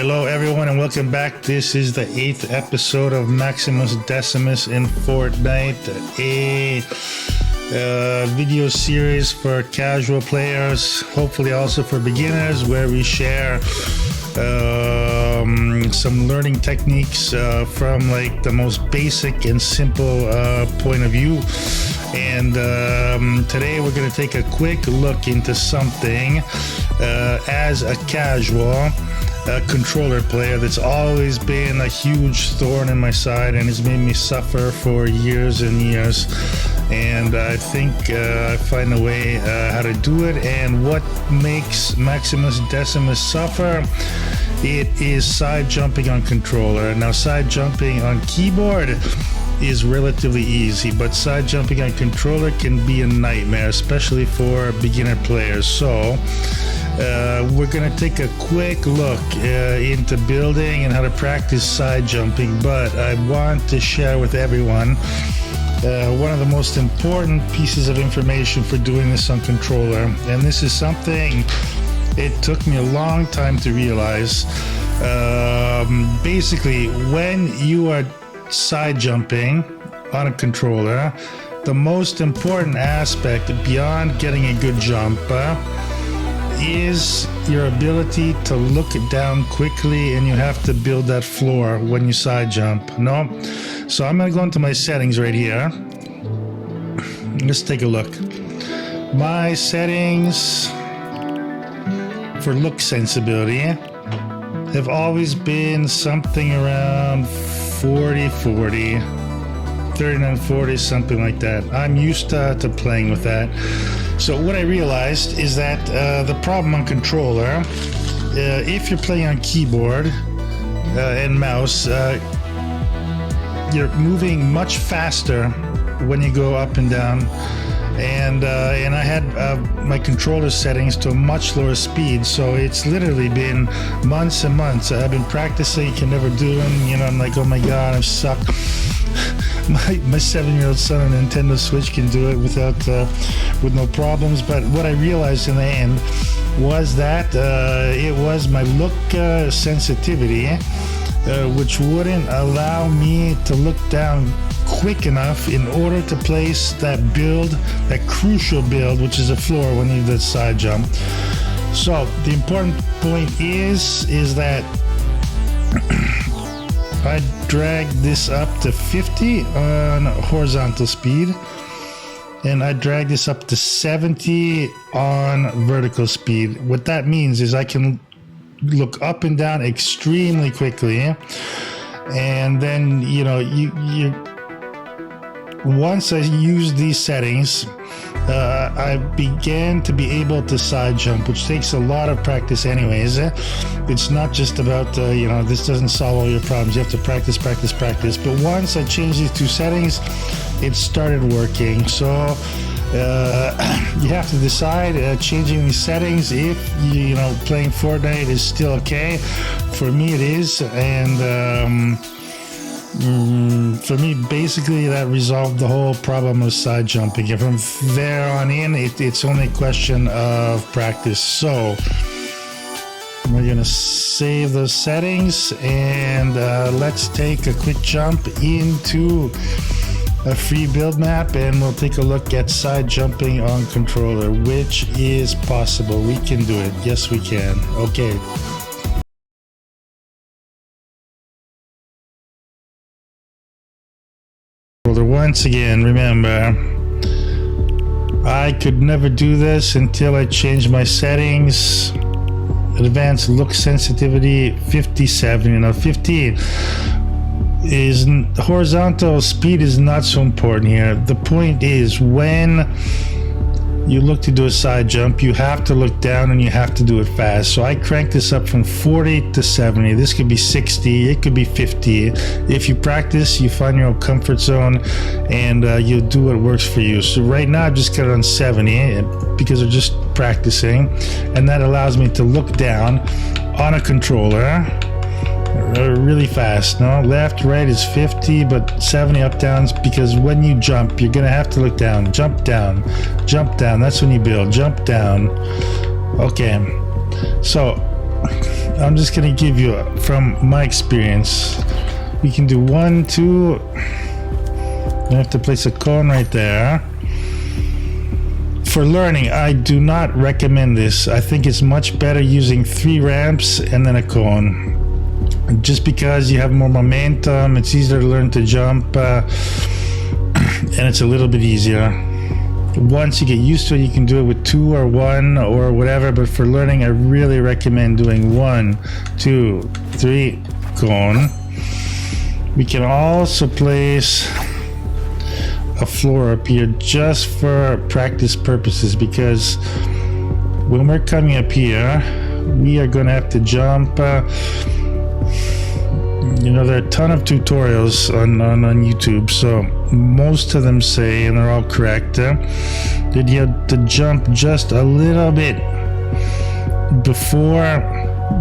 Hello everyone and welcome back. This is the 8th episode of Maximus Decimus in Fortnite, a video series for casual players, hopefully also for beginners, where we share some learning techniques from like the most basic and simple point of view. And today we're going to take a quick look into something as a casual controller player that's always been a huge thorn in my side and has made me suffer for years and years. And I think I find a way how to do it. And what makes Maximus Decimus suffer? It is side jumping on controller. Now, side jumping on keyboard is relatively easy, but side jumping on controller can be a nightmare, especially for beginner players. So we're going to take a quick look into building and how to practice side jumping, but I want to share with everyone one of the most important pieces of information for doing this on controller. And this is something it took me a long time to realize. Basically, when you are side jumping on a controller, the most important aspect beyond getting a good jump is your ability to look down quickly, and you have to build that floor when you side jump. No? So I'm going to go into my settings right here. Let's take a look. My settings for look sensibility have always been something around 40-40, 39-40, something like that. I'm used to playing with that. So what I realized is that the problem on controller, if you're playing on keyboard and mouse, you're moving much faster when you go up and down. And I had my controller settings to a much lower speed, so it's literally been months and months. I've been practicing, can never do them. You know, I'm like, oh my god, I suck. My 7-year-old son on a Nintendo Switch can do it with no problems. But what I realized in the end was that it was my look sensitivity, which wouldn't allow me to look down quick enough in order to place that build, that crucial build, which is a floor when you do the side jump. So the important point is that I drag this up to 50 on horizontal speed, and I drag this up to 70 on vertical speed. What that means is I can look up and down extremely quickly, and then you once I use these settings, I began to be able to side jump, which takes a lot of practice anyways. It's not just about, this doesn't solve all your problems. You have to practice. But once I changed these two settings, it started working. So you have to decide changing these settings if, playing Fortnite is still okay. For me, it is. And for me, basically, that resolved the whole problem of side jumping. And from there on in, it's only a question of practice. So we're going to save those settings, and let's take a quick jump into a free build map, and we'll take a look at side jumping on controller, which is possible. We can do it. Yes, we can. Okay. Once again, remember, I could never do this until I changed my settings. Advanced look sensitivity 57. 50 is horizontal speed is not so important here. The point is, when you look to do a side jump, you have to look down and you have to do it fast. So I cranked this up from 40 to 70. This could be 60, it could be 50. If you practice, you find your own comfort zone, and you'll do what works for you. So right now I've just got it on 70 because I'm just practicing, and that allows me to look down on a controller really fast. No, left, right is 50, but 70 up, downs, because when you jump, you're gonna have to look down. Jump down. That's when you build. Jump down. Okay, so I'm just gonna give you from my experience. We can do 1, 2. I have to place a cone right there. For learning, I do not recommend this. I think it's much better using 3 ramps and then a cone. Just because you have more momentum, it's easier to learn to jump, and it's a little bit easier. Once you get used to it, you can do it with 2 or 1 or whatever, but for learning, I really recommend doing 1, 2, 3 cone. We can also place a floor up here just for practice purposes, because when we're coming up here, we are going to have to jump. There are a ton of tutorials on YouTube, so most of them say, and they're all correct, that you have to jump just a little bit before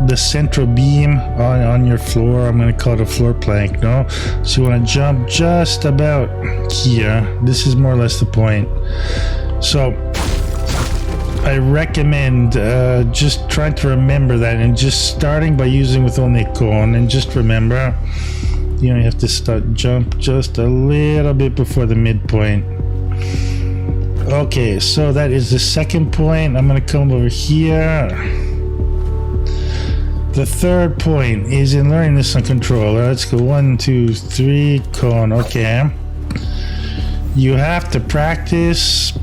the central beam on your floor. I'm going to call it a floor plank, no? So you want to jump just about here. This is more or less the point. So I recommend just trying to remember that, and just starting by using with only a cone, and just remember, you have to jump just a little bit before the midpoint. Okay, so that is the second point. I'm going to come over here. The third point is in learning this on controller. Let's go 1, 2, 3, cone. Okay. You have to practice,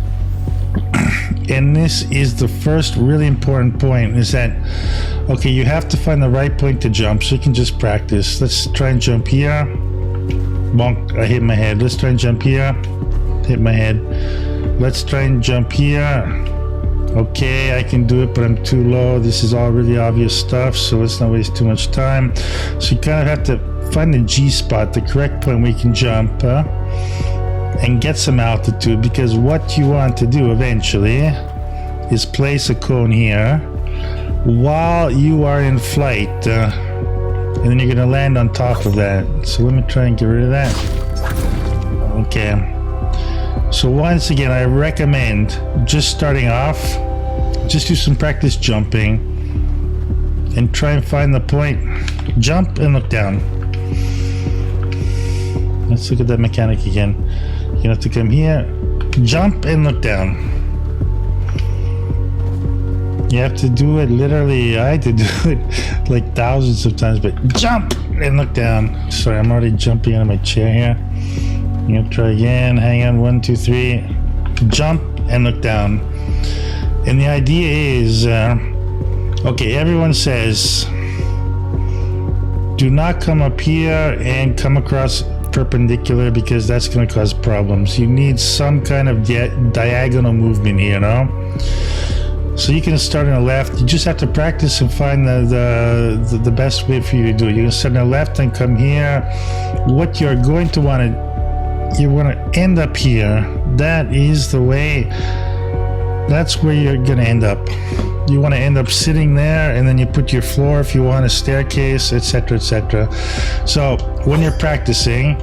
and this is the first really important point, is that, okay, you have to find the right point to jump, so you can just practice. Let's try and jump here. Bonk, I hit my head. Let's try and jump here. Hit my head. Let's try and jump here. Okay, I can do it, but I'm too low. This is all really obvious stuff, so let's not waste too much time. So you kind of have to find the G spot, the correct point where you can jump, and get some altitude, because what you want to do eventually is place a cone here while you are in flight, and then you're going to land on top of that. So let me try and get rid of that. Okay. So once again, I recommend just starting off, just do some practice jumping and try and find the point. Jump and look down. Let's look at that mechanic again. You have to come here, jump and look down. You have to do it literally. I had to do it like thousands of times, but jump and look down. Sorry, I'm already jumping out of my chair here. You have to try again. Hang on. 1, 2, 3. Jump and look down. And the idea is, okay, everyone says, do not come up here and come across perpendicular, because that's going to cause problems. You need some kind of diagonal movement here, So you can start on the left. You just have to practice and find the best way for you to do it. You can start on the left and come here. What you're going to want to, you want to end up here. That is the way. That's where you're going to end up. You want to end up sitting there, and then you put your floor if you want a staircase, etc., etc. So when you're practicing,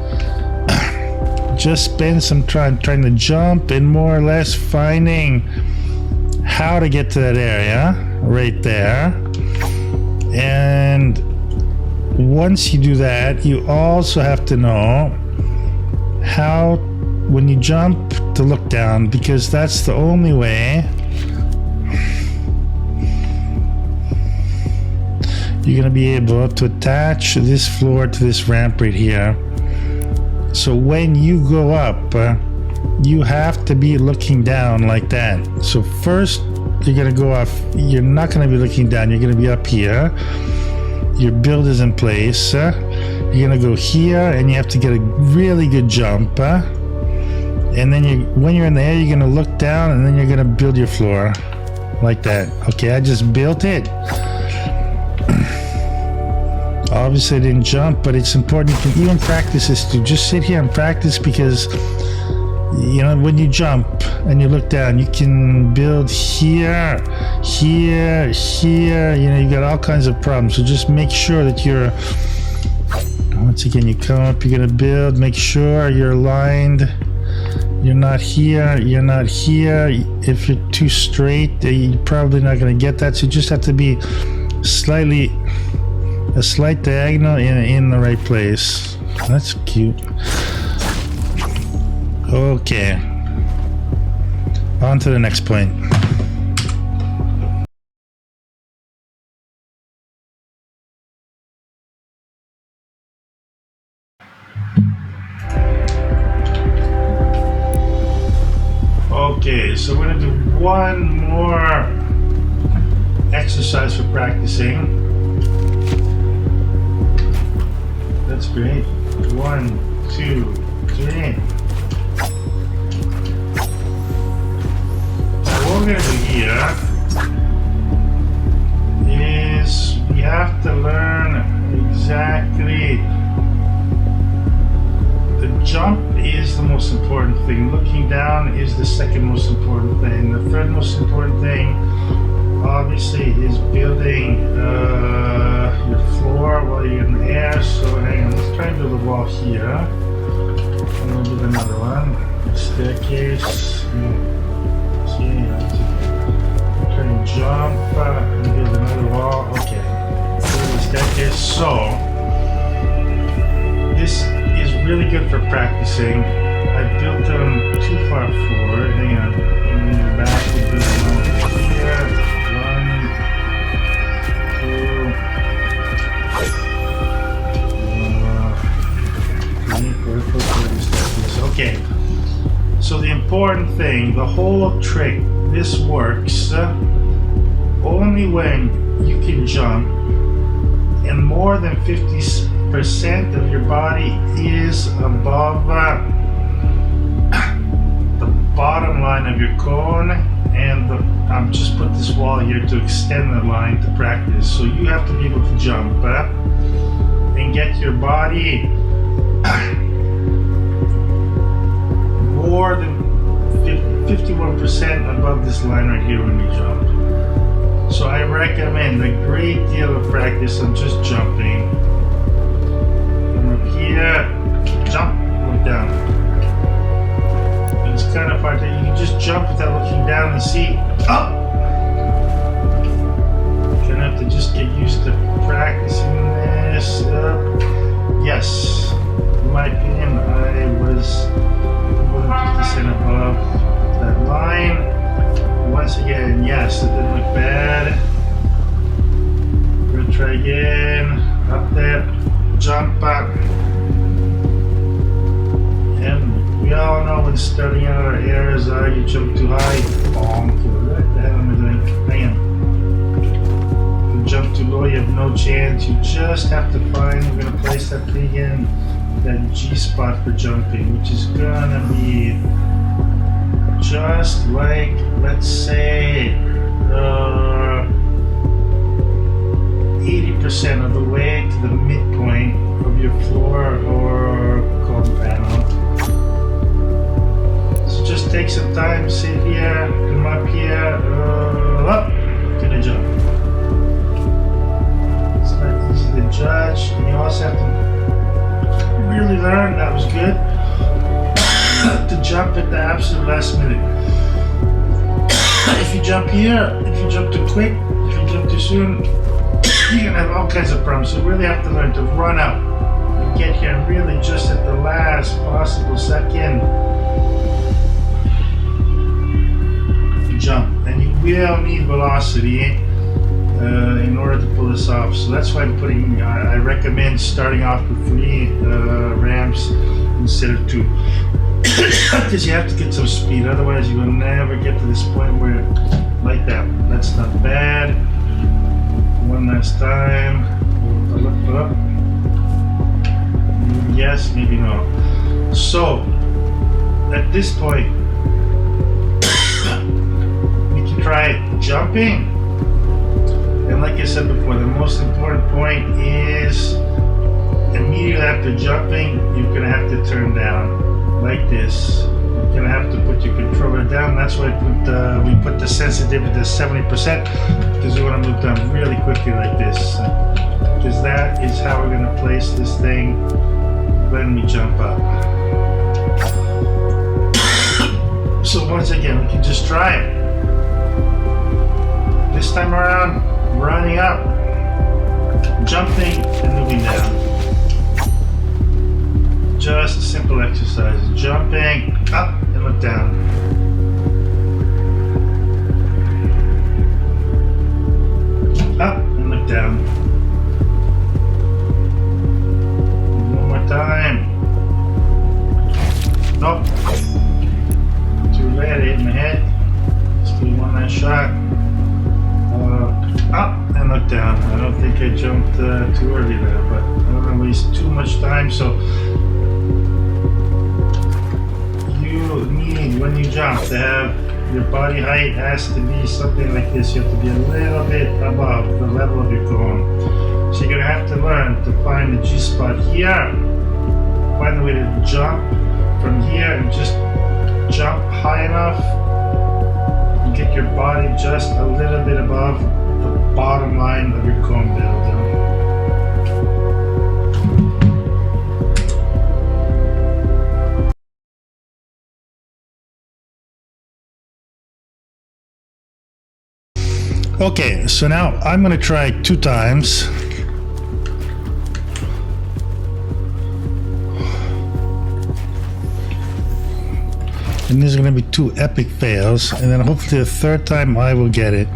just spend some time trying to jump and more or less finding how to get to that area right there. And once you do that, you also have to know how, when you jump, to look down, because that's the only way you're going to be able to attach this floor to this ramp right here. So when you go up, you have to be looking down like that. So first, you're going to go off. You're not going to be looking down. You're going to be up here. Your build is in place. You're going to go here, and you have to get a really good jump. And then when you're in the air, you're going to look down, and then you're going to build your floor like that. Okay, I just built it. Obviously, I didn't jump, but it's important. You can even practice this too. Just sit here and practice, because when you jump and you look down, you can build here, here, here. You got all kinds of problems. So just make sure that you're, once again, you come up, you're going to build, make sure you're aligned. You're not here, you're not here. If you're too straight, you're probably not going to get that. So you just have to be slightly, a slight diagonal in the right place. That's cute. Okay. On to the next point. Okay, so we're gonna do one more exercise for practicing. That's great. 1, 2, 3. Now what we're gonna do here is we have to learn exactly. The jump is the most important thing. Looking down is the second most important thing. The third most important thing, obviously, is building your floor while you're in the air. So hang on, let's try and build a wall here. And we'll do another one. Staircase. See, try and jump and build another wall. Okay. Build a staircase. So this is really good for practicing. I built them too far forward. Hang on. And then back to build them over here. 1, 2, 3, 4, 5, 6. Okay. So the important thing, the whole trick, this works only when you can jump and more than 50% of your body is above the bottom line of your cone, and I've just put this wall here to extend the line to practice. So you have to be able to jump and get your body more than 51% above this line right here when you jump. So I recommend a great deal of practice on just jumping. From up here, jump, look down. It's kind of hard to, you can just jump without looking down and see up. You're gonna have to just get used to practicing this. Yes, in my opinion, I was more than 50% above that line. Once again, yes, it didn't look bad. We're gonna try again. Up there, jump up. And we all know when starting out our airs are, you jump too high. Bonk. What the hell am I doing? Hang on. If you jump too low, you have no chance. You just have to find, we're gonna place that thing in that G spot for jumping, which is gonna be just like, let's say, 80% of the way to the midpoint of your floor or cone panel. So just take some time, sit here, come up here, up, gonna jump. It's not easy to judge, and you also have to really learn, that was good, to jump at the absolute last minute. If you jump here, if you jump too quick, if you jump too soon, you're gonna have all kinds of problems. So you really have to learn to run out and get here and really just at the last possible second jump. And you will need velocity in order to pull this off. So that's why I'm putting, I recommend starting off with 3 ramps instead of 2. Because you have to get some speed, otherwise you will never get to this point where, like that. That's not bad. One last time. Up. Yes, maybe no. So, at this point, we can try jumping. And like I said before, the most important point is immediately after jumping, you're going to have to turn down. Like this, you're gonna have to put your controller down. That's why we put the sensitivity to 70%, because we want to move down really quickly like this, because that is how we're gonna place this thing when we jump up. So once again, we can just try it. This time around, running up. jumping and moving down. Just a simple exercise. Jumping up and look down. Up and look down. One more time. Nope. Too late, I hit my head. Let's do one last shot. Up and look down. I don't think I jumped too early there, but I don't want to waste too much time. So you need, when you jump, to have your body height has to be something like this. You have to be a little bit above the level of your cone. So you're going to have to learn to find the G spot here. Find a way to jump from here and just jump high enough and get your body just a little bit above the bottom line of your cone build. Okay, so now I'm going to try 2 times. And these are going to be 2 epic fails, and then hopefully the 3rd time I will get it.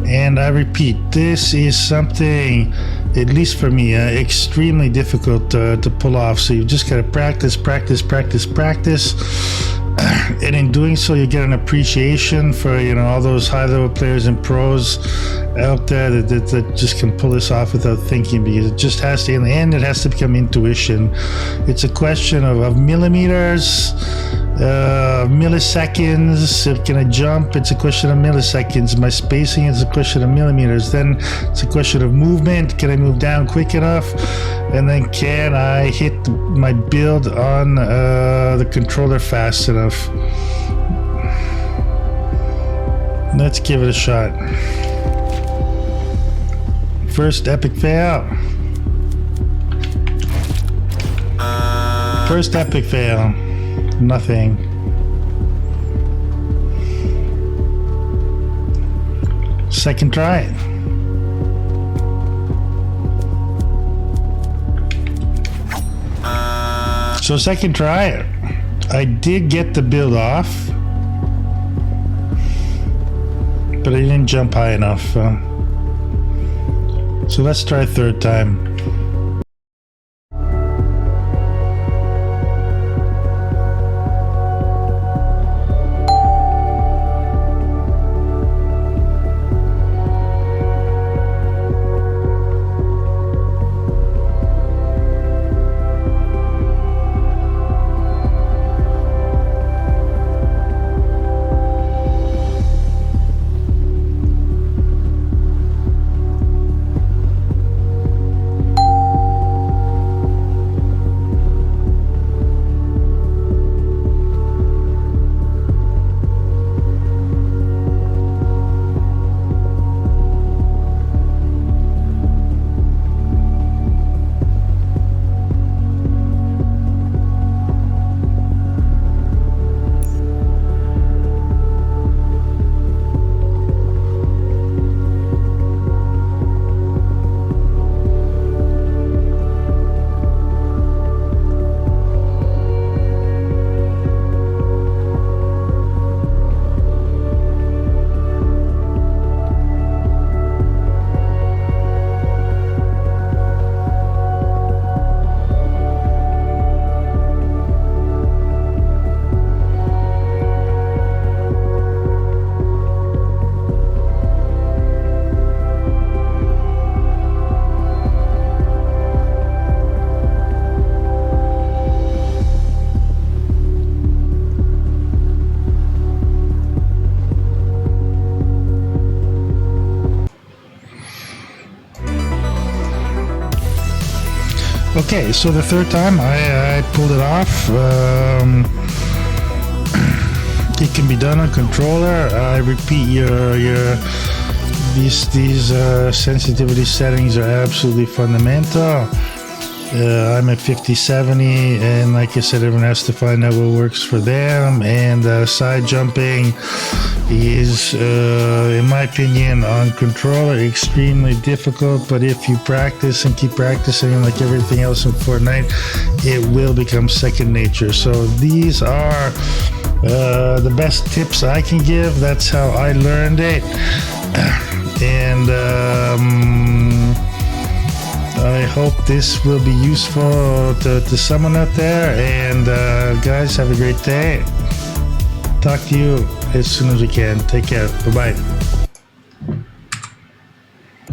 And I repeat, this is something, at least for me, extremely difficult to pull off. So you just got to practice, practice, practice, practice. And in doing so, you get an appreciation for, you know, all those high-level players and pros out there that just can pull this off without thinking, because it just has to, in the end, it has to become intuition. It's a question of millimeters, milliseconds. Can I jump? It's a question of milliseconds. My spacing is a question of millimeters. Then it's a question of movement. Can I move down quick enough? And then can I hit my build on the controller fast enough? Let's give it a shot. First epic fail. First epic fail. Nothing. Second try. So second try, I did get the build off, but I didn't jump high enough. So let's try 3rd time. Okay, so the 3rd time I pulled it off. It can be done on controller. I repeat, these sensitivity settings are absolutely fundamental. I'm at 50-70, and like I said, everyone has to find out what works for them. And side jumping is, in my opinion, on controller, extremely difficult. But if you practice and keep practicing, like everything else in Fortnite, it will become second nature. So these are the best tips I can give. That's how I learned it. And I hope this will be useful to someone out there. And guys, have a great day. Talk to you as soon as we can. Take care. Bye-bye.